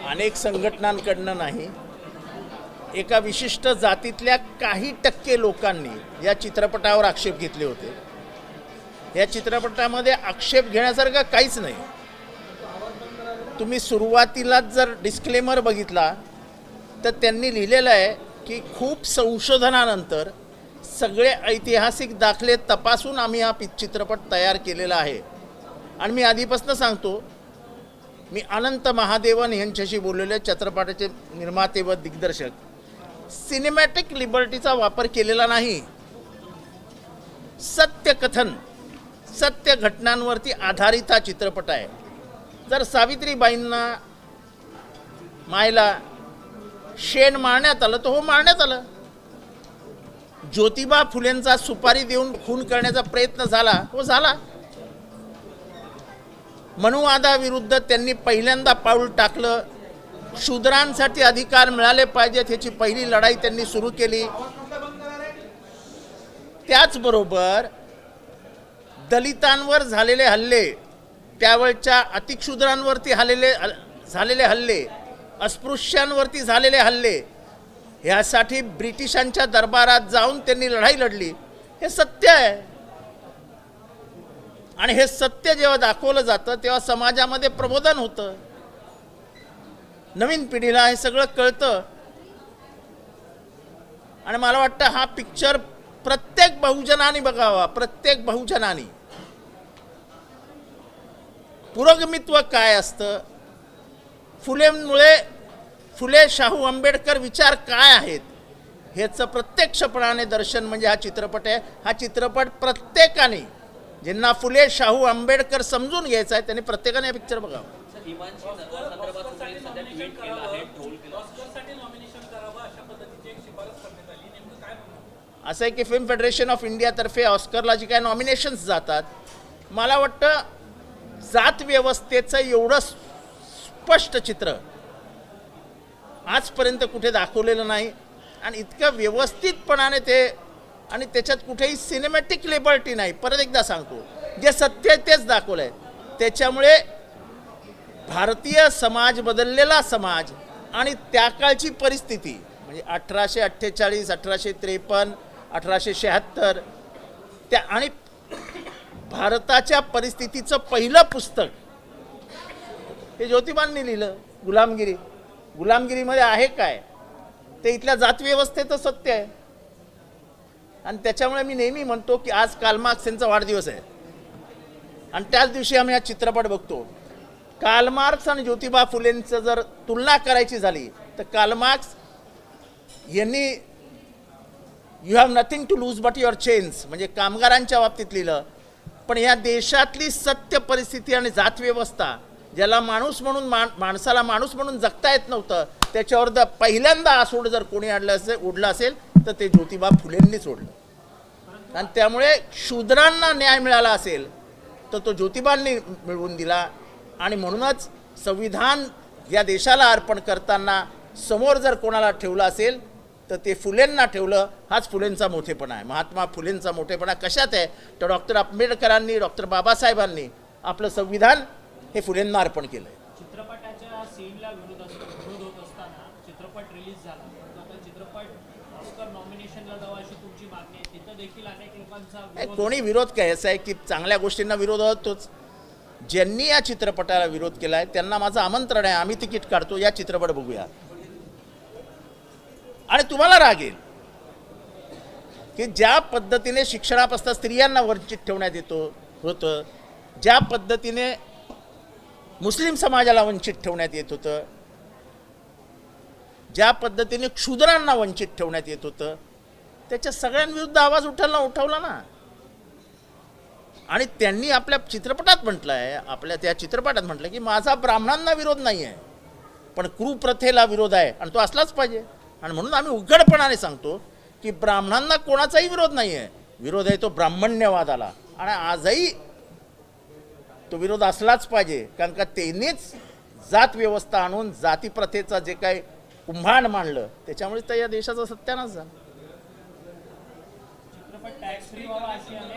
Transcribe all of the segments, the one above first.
अनेक संघटनांकडनं नाही, एका विशिष्ट जातीतल्या काही टक्के लोकांनी या चित्रपटावर आक्षेप घेतले होते. या चित्रपटामध्ये आक्षेप घेण्यासारखं काहीच नाही. तुम्ही सुरुवातीलाच जर डिस्क्लेमर बघितला तर त्यांनी लिहिलेलं आहे की खूप संशोधनानंतर सगळे ऐतिहासिक दाखले तपासून आम्ही हा चित्रपट तयार केलेला आहे. आणि मी आधीपासून सांगतो, मी अनंत महादेवन यांच्याशी बोललेले, चित्रपटाचे निर्माते व दिग्दर्शक, सिनेमॅटिक लिबर्टीचा वापर केलेला नाही. सत्यकथन, सत्य घटनांवरती आधारित हा चित्रपट आहे. जर सावित्रीबाईंना मायला शेण मारण्यात आलं तर हो, मारण्यात आलं. ज्योतिबा फुलेंचा सुपारी देऊन खून करण्याचा प्रयत्न झाला, हो झाला. मनुवादाविरुद्ध त्यांनी पहिल्यांदा पाऊल टाकलं. शूद्रांसाठी अधिकार मिळाले पाहिजेत ह्याची पहिली लढाई त्यांनी सुरू केली. त्याचबरोबर दलितांवर झालेले हल्ले, त्यावेळच्या अतिशूद्रांवरती झालेले हल्ले, अस्पृश्यांवरती झालेले हल्ले, ह्यासाठी ब्रिटिशांच्या दरबारात जाऊन त्यांनी लढाई लढली. हे सत्य आहे. आणि हे सत्य जेव्हा दाखवलं जातं तेव्हा समाजामध्ये प्रबोधन होतं, नवीन पिढीला हे सगळं कळतं. आणि मला वाटतं हा पिक्चर प्रत्येक बहुजनाने बघावा. प्रत्येक बहुजनाने पुरोगमित्व काय असतं, फुले शाहू आंबेडकर विचार काय आहेत, ह्याचं प्रत्यक्षपणाने दर्शन म्हणजे हा चित्रपट आहे. हा चित्रपट प्रत्येकाने, ज्यांना फुले शाहू आंबेडकर समजून घ्यायचं आहे, त्यांनी प्रत्येकाने हा पिक्चर बघावा. असं आहे की फिल्म फेडरेशन ऑफ इंडियातर्फे ऑस्करला जी काय नॉमिनेशन्स जातात, मला वाटतं जात व्यवस्थेचं एवढं स्पष्ट चित्र आजपर्यंत कुठे दाखवलेलं नाही. आणि इतकं व्यवस्थितपणाने ते, आणि त्याच्यात कुठेही सिनेमॅटिक लिबर्टी नाही. परत एकदा सांगतो, जे सत्य आहे तेच दाखवलं आहे. त्याच्यामुळे भारतीय समाज, बदललेला समाज आणि त्या काळची परिस्थिती म्हणजे 1848, 1853, 1876 त्या आणि भारताच्या परिस्थितीचं पहिलं पुस्तक हे ज्योतिबांनी लिहिलं, गुलामगिरी. गुलामगिरीमध्ये आहे काय, ते इथल्या जातव्यवस्थेचं सत्य आहे. आणि त्याच्यामुळे मी नेहमी म्हणतो की आज कार्ल मार्क्स यांचा वाढदिवस आहे आणि त्याच दिवशी आम्ही हा चित्रपट बघतो. कार्ल मार्क्स आणि ज्योतिबा फुलेंचं जर तुलना करायची झाली तर कार्ल मार्क्स यांनी you have nothing to lose but your chains म्हणजे कामगारांच्या बाबतीत लिहिलं. पण या देशातली सत्य परिस्थिती आणि जातव्यवस्था, ज्याला माणूस म्हणून माणसाला माणूस म्हणून जगता येत नव्हतं, त्याच्यावर जर पहिल्यांदा आसूड जर कोणी उडलं असेल तर ते ज्योतिबा फुलेंनी सोडलं. आणि त्यामुळे शूद्रांना न्याय मिळाला असेल तर तो ज्योतिबांनी मिळवून दिला. आणि म्हणूनच संविधान या देशाला अर्पण करताना समोर जर कोणाला ठेवलं असेल तर ते फुलेंना ठेवलं. हाच फुलेंचा मोठेपणा आहे. महात्मा फुलेंचा मोठेपणा कशात आहे तर डॉक्टर आंबेडकरांनी, डॉक्टर बाबासाहेबांनी आपलं संविधान हे फुलेंना अर्पण केलं. चित्रपटाच्या सीनला विरोध होत असताना चित्रपट रिलीज झाला, आता चित्रपट ऑस्कर नॉमिनेशनला जावा अशी तुमची मागणी आहे. तिथं देखील अनेक लोकांचा कोणी विरोध काय, असं आहे की चांगल्या गोष्टींना विरोध होतोच. ज्यांनी या चित्रपटाला विरोध केला आहे त्यांना माझं आमंत्रण आहे, आम्ही तिकीट काढतो, या चित्रपट बघूया. आणि तुम्हाला राग येईल की ज्या पद्धतीने शिक्षणापासून स्त्रियांना वंचित ठेवण्यात होतं, ज्या पद्धतीने मुस्लिम समाजाला वंचित ठेवण्यात येत होतं, ज्या पद्धतीने क्षुद्रांना वंचित ठेवण्यात येत होतं, त्याच्या सगळ्यांविरुद्ध आवाज उठवला ना. आणि त्यांनी आपल्या चित्रपटात म्हटलं आहे, आपल्या त्या चित्रपटात म्हटलं की माझा ब्राह्मणांना विरोध नाही आहे, पण कुप्रथेला विरोध आहे आणि तो असलाच पाहिजे. आणि म्हणून आम्ही उघडपणाने सांगतो की ब्राह्मणांना कोणाचाही विरोध नाही आहे, विरोध आहे तो ब्राह्मण्यवादाला. आणि आजही तो विरोध असलाच पाहिजे, कारण का त्यांनीच जात व्यवस्था आणून जातीप्रथेचा जे काही कुंभाण मांडलं, त्याच्यामुळे तर या देशाचा सत्यानाश झाला.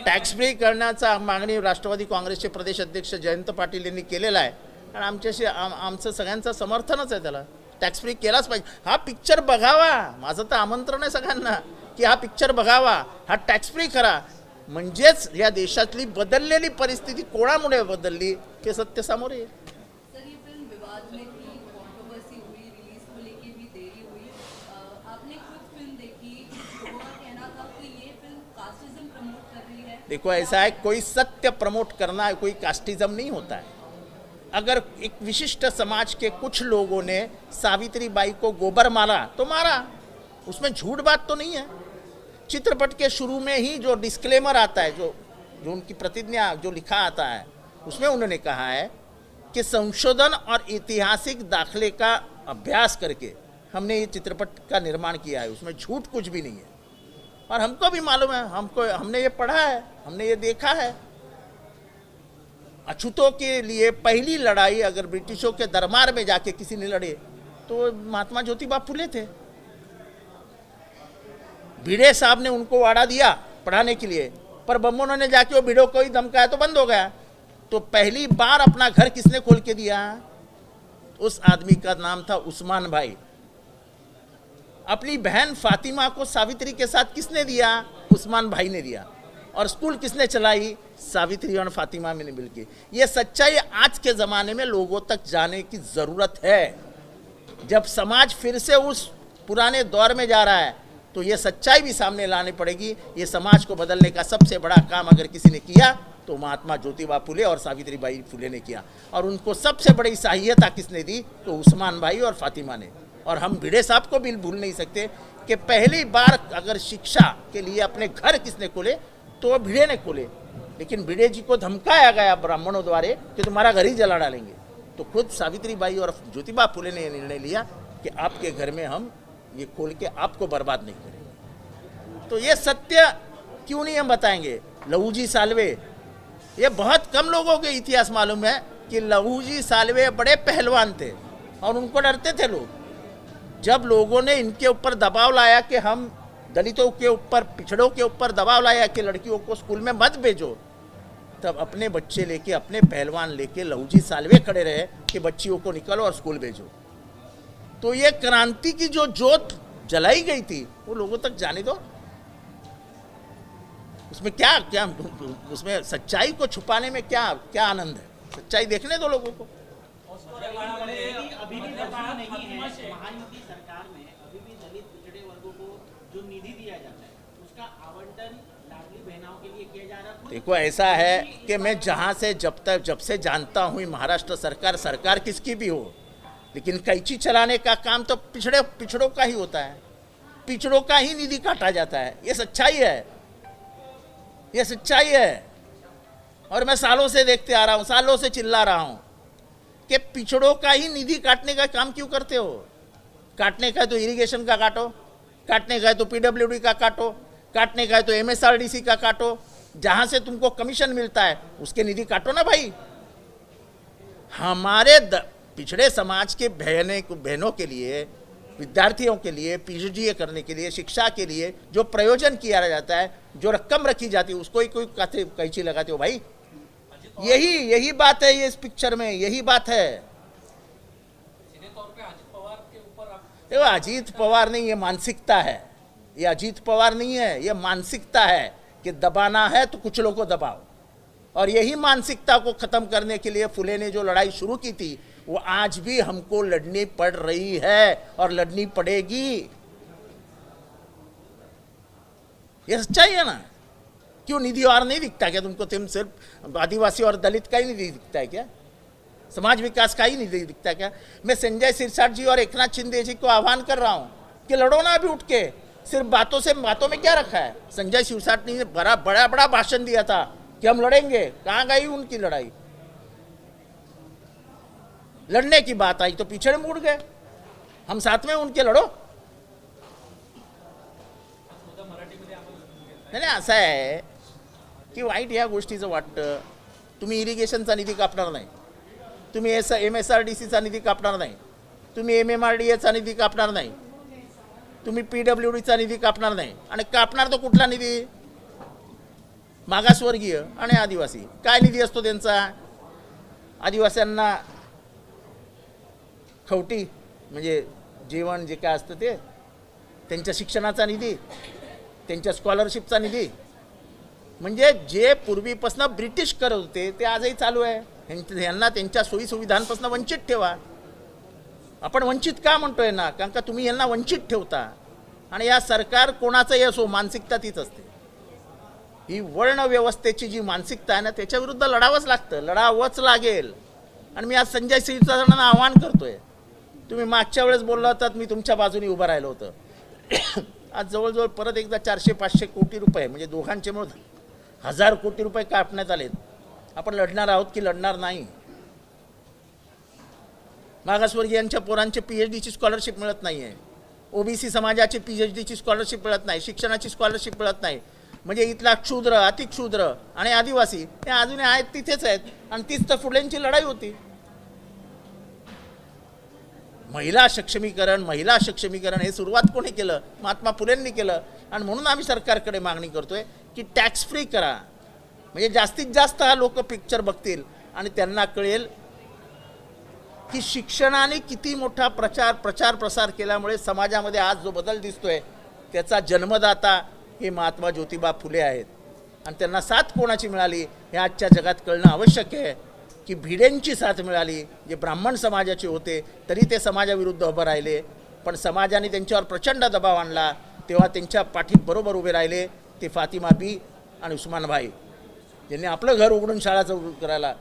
टॅक्स फ्री करण्याचा मागणी राष्ट्रवादी काँग्रेसचे प्रदेश अध्यक्ष जयंत पाटील यांनी केलेला आहे. आणि आमच्याशी आमचं सगळ्यांचं समर्थनच आहे त्याला. टॅक्स फ्री केलाच पाहिजे. हा पिक्चर बघावा, माझं तर आमंत्रण आहे सगळ्यांना की हा पिक्चर बघावा, हा टॅक्स फ्री करा. म्हणजेच या देशातली बदललेली परिस्थिती कोणामुळे बदलली हे सत्य समोर येईल. सर ये फिल्म विवाद में थी, कंट्रोवर्सी हुई, रिलीज को लेके भी देरी हुई। आपने खुद फिल्म देखी, लोगों का कहना था कि ये फिल्म कास्टिज्म प्रमोट कर रही है। देखो ऐसा है, कोई सत्य प्रमोट करना कोई कास्टिज्म नहीं होता है. अगर एक विशिष्ट समाज के कुछ लोगों ने सावित्री बाई को गोबर मारा तो मारा, उसमें झूठ बात तो नहीं है. चित्रपट के शुरू में ही जो डिस्क्लेमर आता है, जो उनकी प्रतिज्ञा जो लिखा आता है, उसमें उन्होंने कहा है कि संशोधन और ऐतिहासिक दाखले का अभ्यास करके हमने ये चित्रपट का निर्माण किया है. उसमें झूठ कुछ भी नहीं है. और हमको भी मालूम है, हमने ये पढ़ा है, हमने ये देखा है. अछूतों के लिए पहली लड़ाई अगर ब्रिटिशों के दरबार में जाके किसी ने लड़े तो महात्मा ज्योतिबा फुले थे. भिड़े साहब ने उनको वाड़ा दिया पढ़ाने के लिए, पर बम्बों ने जाके वो भिड़ों को ही धमकाया तो बंद हो गया. तो पहली बार अपना घर किसने खोल के दिया? उस आदमी का नाम था उस्मान भाई. अपनी बहन फातिमा को सावित्री के साथ किसने दिया? उस्मान भाई ने दिया. और स्कूल किसने चलाई? सावित्री और फातिमा में मिलके. ये सच्चाई आज के ज़माने में लोगों तक जाने की ज़रूरत है. जब समाज फिर से उस पुराने दौर में जा रहा है तो ये सच्चाई भी सामने लानी पड़ेगी. ये समाज को बदलने का सबसे बड़ा काम अगर किसी ने किया तो महात्मा ज्योतिबा फुले और सावित्री बाई फुले ने किया. और उनको सबसे बड़ी सहायता किसने दी? तो उस्मान भाई और फातिमा ने. और हम भिड़े साहब को भी भूल नहीं सकते कि पहली बार अगर शिक्षा के लिए अपने घर किसने खोले तो वो भिड़े ने खोले. लेकिन भिड़े जी को धमकाया गया ब्राह्मणों द्वारा कि तुम्हारा घर ही जला डालेंगे. तो खुद सावित्री बाई और ज्योतिबा फुले ने निर्णय लिया कि आपके घर में हम ये खोल के आपको बर्बाद नहीं करेंगे. तो ये सत्य क्यों नहीं हम बताएंगे? लहूजी साल्वे, ये बहुत कम लोगों के इतिहास मालूम है कि लहूजी साल्वे बड़े पहलवान थे और उनको डरते थे लोग. जब लोगों ने इनके ऊपर दबाव लाया कि हम दलितों के ऊपर, पिछड़ों के ऊपर दबाव लाया कि लड़कियों को स्कूल में मत भेजो, तब अपने बच्चे लेके, अपने पहलवान लेके लहूजी साल्वे खड़े रहे कि बच्चियों को निकालो और स्कूल भेजो. तो ये क्रांति की जो जोत जलाई गई थी वो लोगों तक जाने दो. उसमें क्या क्या उसमें सच्चाई को छुपाने में क्या क्या आनंद है? सच्चाई देखने दो लोगों को. अभी भी बताया नहीं है, महायुति सरकार में अभी भी दलित पिछड़े वर्गों को जो निधि दिया जाता है उसका आवंटन लाडली बहनाओं के लिए किया जा रहा है. देखो ऐसा है कि मैं जहाँ से जब से जानता हूँ महाराष्ट्र सरकार किसकी भी हो, लेकिन कैंची चलाने का काम तो पिछड़ों का ही होता है. पिछड़ों का ही निधि काटा जाता है. ये सच्चाई है, ये सच्चाई है. और मैं सालों से देखते आ रहा हूँ, सालों से चिल्ला रहा हूँ कि पिछड़ों का ही निधि काटने का काम क्यों करते हो? काटने का है तो इरिगेशन का काटो, काटने का है तो पीडब्ल्यूडी का काटो, काटने का है तो एमएसआरडीसी का काटो. जहाँ से तुमको कमीशन मिलता है उसके निधि काटो ना भाई. हमारे पिछड़े समाज के बहनों के लिए, विद्यार्थियों के लिए, पीएचडी करने के लिए, शिक्षा के लिए जो प्रयोजन किया जाता है, जो रकम रखी जाती है, उसको ही कोई कैंची लगाते हो भाई? यही बात है. ये इस पिक्चर में यही बात है. देखो अजीत पवार नहीं, ये मानसिकता है. ये अजीत पवार नहीं है, ये मानसिकता है कि दबाना है तो कुछ लोगों को दबाओ. और यही मानसिकता को खत्म करने के लिए फुले ने जो लड़ाई शुरू की थी वो आज भी हमको लड़नी पड़ रही है और लड़नी पड़ेगी. ये सच्चाई है ना. क्यों निधि और नहीं दिखता क्या तुमको? तुम सिर्फ आदिवासी और दलित का ही निधि दिखता है क्या? समाज विकास का ही निधि दिखता है क्या? मैं संजय सिरसाट जी और एकनाथ शिंदे जी को आह्वान कर रहा हूं कि लड़ो ना अभी उठ के. सिर्फ बातों में क्या रखा है? संजय सिरसाट ने बड़ा भाषण दिया था कि हम लड़ेंगे. कहाँ गई उनकी लड़ाई? लड़ने की बात आई तो पीछे मुड़ गए. हम साथ में उनके लड़ो. नाही असं आहे की वाईट या गोष्टीचं वाटतं. तुम्ही इरिगेशनचा निधी कापणार नाही, तुम्ही MSRDCचा निधी कापणार नाही, तुम्ही MMRDAचा निधी कापणार नाही, तुम्ही PWDचा निधी कापणार नाही. आणि कापणार तो कुठला निधी? मागासवर्गीय आणि आदिवासी. काय निधी असतो त्यांचा? आदिवासींना खवटी म्हणजे जेवण जे काय असतं ते, त्यांच्या शिक्षणाचा निधी, त्यांच्या स्कॉलरशिपचा निधी, म्हणजे जे पूर्वीपासून ब्रिटिश करत होते ते आजही चालू आहे. यांना त्यांच्या सोयीसुविधांपासून वंचित ठेवा. आपण वंचित का म्हणतोय ना, कारण का तुम्ही यांना वंचित ठेवता. आणि या सरकार कोणाचंही असो मानसिकता तीच असते. ही वर्ण व्यवस्थेची जी मानसिकता आहे ना त्याच्या विरुद्ध लढावंच लागतं, लढावंच लागेल. आणि मी आज संजय सिरसाटांना आव्हान करतोय, तुम्ही मागच्या वेळेस बोलला होतात मी तुमच्या बाजूने उभं राहिलो होतं. आज जवळजवळ परत एकदा 400-500 कोटी रुपये म्हणजे दोघांचे मिळून 1000 कोटी रुपये कापण्यात आलेत. आपण लढणार आहोत की लढणार नाही? मागासवर्गीयांच्या पोरांचे PhDची स्कॉलरशिप मिळत नाही आहे, OBC समाजाची PhDची स्कॉलरशिप मिळत नाही, शिक्षणाची स्कॉलरशिप मिळत नाही. म्हणजे इथला क्षुद्र, अतिक्षुद्र आणि आदिवासी हे अजूनही आहेत तिथेच आहेत. आणि तीच तर फुलेंची लढाई होती. महिला सक्षमीकरण हे सुरुवात कोणी केलं? महात्मा फुलेंनी केलं. आणि म्हणून आम्ही सरकारकडे मागणी करतोय की टॅक्स फ्री करा, म्हणजे जास्तीत जास्त हा लोक पिक्चर बघतील आणि त्यांना कळेल की शिक्षणाने किती मोठा प्रसार केल्यामुळे समाजामध्ये आज जो बदल दिसतोय त्याचा जन्मदाता हे महात्मा ज्योतिबा फुले आहेत. आणि त्यांना साथ कोणाची मिळाली हे आजच्या जगात कळणं आवश्यक आहे. की भिडेंची साथ मिळाली, जे ब्राह्मण समाजाचे होते तरी ते समाजाविरुद्ध उभं राहिले, पण समाजाने त्यांच्यावर प्रचंड दबाव आणला तेव्हा त्यांच्या पाठीत बरोबर उभे राहिले ते फातिमा बी आणि उस्मान भाई, ज्यांनी आपलं घर उघडून शाळा चालू करायला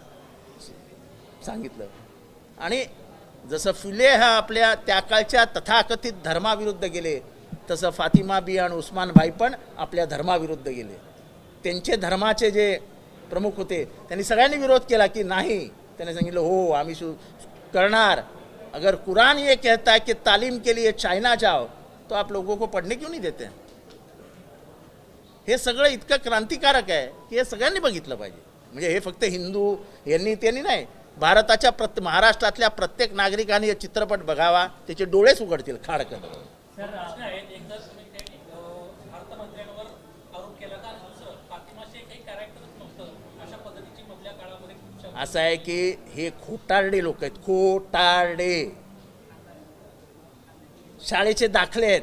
सांगितलं. आणि जसं फुले हा आपल्या त्या काळच्या तथाकथित धर्माविरुद्ध गेले, तसं फातिमा बी आणि उस्मान भाई पण आपल्या धर्माविरुद्ध गेले. त्यांचे धर्माचे जे प्रमुख होते त्यांनी सगळ्यांनी विरोध केला की नाही. त्यांनी सांगितलं हो आम्ही करणार. अगर कुरान ये कहता है कि तालीम के लिए चाइना जाओ तो आप लोगों को पढ़ने क्यों नहीं देते? हे सगळं इतकं क्रांतिकारक आहे की हे सगळ्यांनी बघितलं पाहिजे. म्हणजे हे फक्त हिंदू यांनी त्यांनी नाही, भारताच्या महाराष्ट्रातल्या प्रत्येक नागरिकाने हे चित्रपट बघावा, त्याचे डोळेच उघडतील खाडकन. सर प्रश्न आहे, एकदा तुम्ही अर्थमंत्र्यांवर आरोप केला का? दुसरं फातिमा शेख हे कॅरेक्टरच नव्हतं अशा पद्धतीची मधल्या काळामध्ये. असं आहे की हे खोटारडे लोक आहेत, खोटारडे. शाळेचे दाखले आहेत.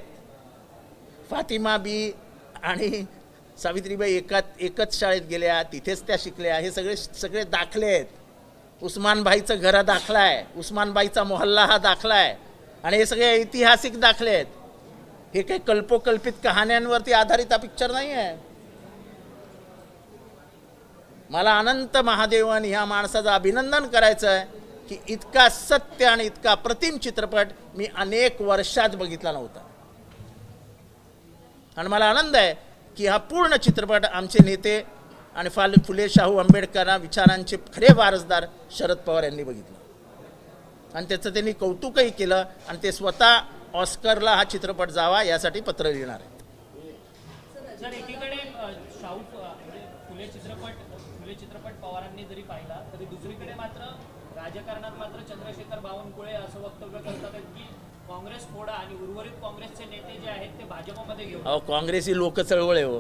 फातिमा बी आणि सावित्रीबाई एकच शाळेत गेल्या, तिथेच त्या शिकल्या. हे सगळे दाखले आहेत. उस्मानबाईचं घर दाखला आहे, उस्मानबाईचा मोहल्ला हा दाखला आहे. आणि हे सगळे ऐतिहासिक दाखले आहेत. हे काही कल्पोकल्पित कहाण्यांवरती आधारित हा पिक्चर नाही आहे. मला अनंत महादेवन ह्या माणसाचं अभिनंदन करायचं आहे की इतका सत्य आणि इतका प्रतिम चित्रपट मी अनेक वर्षात बघितला नव्हता. आणि मला आनंद आहे की हा पूर्ण चित्रपट आमचे नेते आणि फुले शाहू आंबेडकर विचारांचे खरे वारसदार शरद पवार यांनी बघितलं आणि त्याचं त्यांनी कौतुकही केलं. आणि ते स्वतः ऑस्करला हा चित्रपट जावा यासाठी पत्र लिहिणार आहे. सर एकीकडे शाहू म्हणजे फुले चित्रपट पवारांनी जरी पाहिला तरी दुसरीकडे मात्र राजकारणात मात्र चंद्रशेखर बावनकुळे असं वक्तव्य करतात की काँग्रेस फोडा आणि उर्वरित काँग्रेसचे नेते जे आहेत ते भाजपमध्ये घेऊन. अहो काँग्रेस ही लोक चळवळ आहे हो.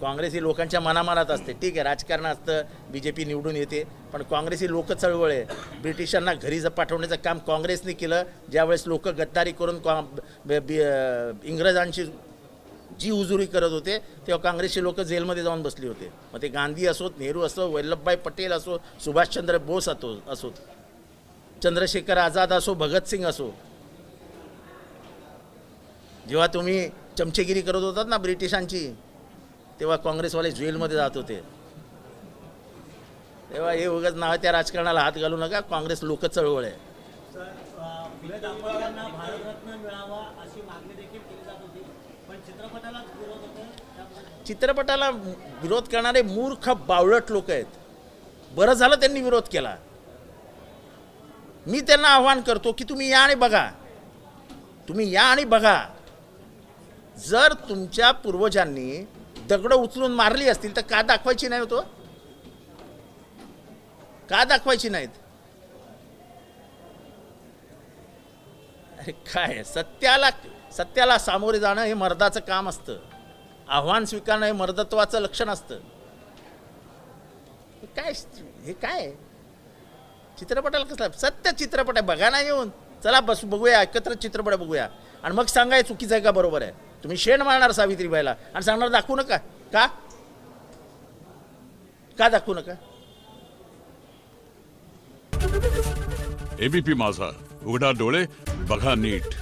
काँग्रेस ही लोकांच्या मनामनात असते. ठीक आहे राजकारण असतं, BJP निवडून येते, पण काँग्रेस ही लोक चळवळ आहे. ब्रिटिशांना घरी पाठवण्याचं काम काँग्रेसने केलं. ज्यावेळेस लोक गद्दारी करून इंग्रजांची जी हुजुरी करत होते तेव्हा काँग्रेसचे लोक जेलमध्ये जाऊन बसले होते. मग ते गांधी असोत, नेहरू असो, वल्लभभाई पटेल असो, सुभाषचंद्र बोस असो, चंद्रशेखर आझाद असो, भगतसिंग असो. जेव्हा तुम्ही चमचेगिरी करत होतात ना ब्रिटिशांची तेव्हा काँग्रेसवाले जेलमध्ये जात होते. तेव्हा हे उगाच नाव त्या राजकारणाला हात घालू नका. काँग्रेस लोक चळवळ आहे. फुले दांपत्यांना भारतरत्न मिळावा अशी मागणी देखील केली जात होती, पण चित्रपटालाच विरोध होतो. चित्रपटाला विरोध करणारे मूर्ख बावळट लोक आहेत. बरं झालं त्यांनी विरोध केला. मी त्यांना आव्हान करतो की तुम्ही या आणि बघा, तुम्ही या आणि बघा. जर तुमच्या पूर्वजांनी दगडं उचलून मारली असतील तर का दाखवायची नाही होतो? का दाखवायची नाहीत? अरे काय सत्याला सामोरे जाणं हे मर्दाचं काम असतं. आव्हान स्वीकारणं हे मर्दत्वाचं लक्षण असतं. हे काय चित्रपटाला कसला सत्य चित्रपट आहे, बघा ना येऊन. चला बस बघूया, एकत्र चित्रपट बघूया आणि मग सांगाय चुकीचं आहे का बरोबर आहे. तुम्ही शेण मारणार सावित्रीबाईला आणि सांगणार दाखवू नका. का दाखवू नका? एबीपी माझा, उघडा डोळे बघा नीट.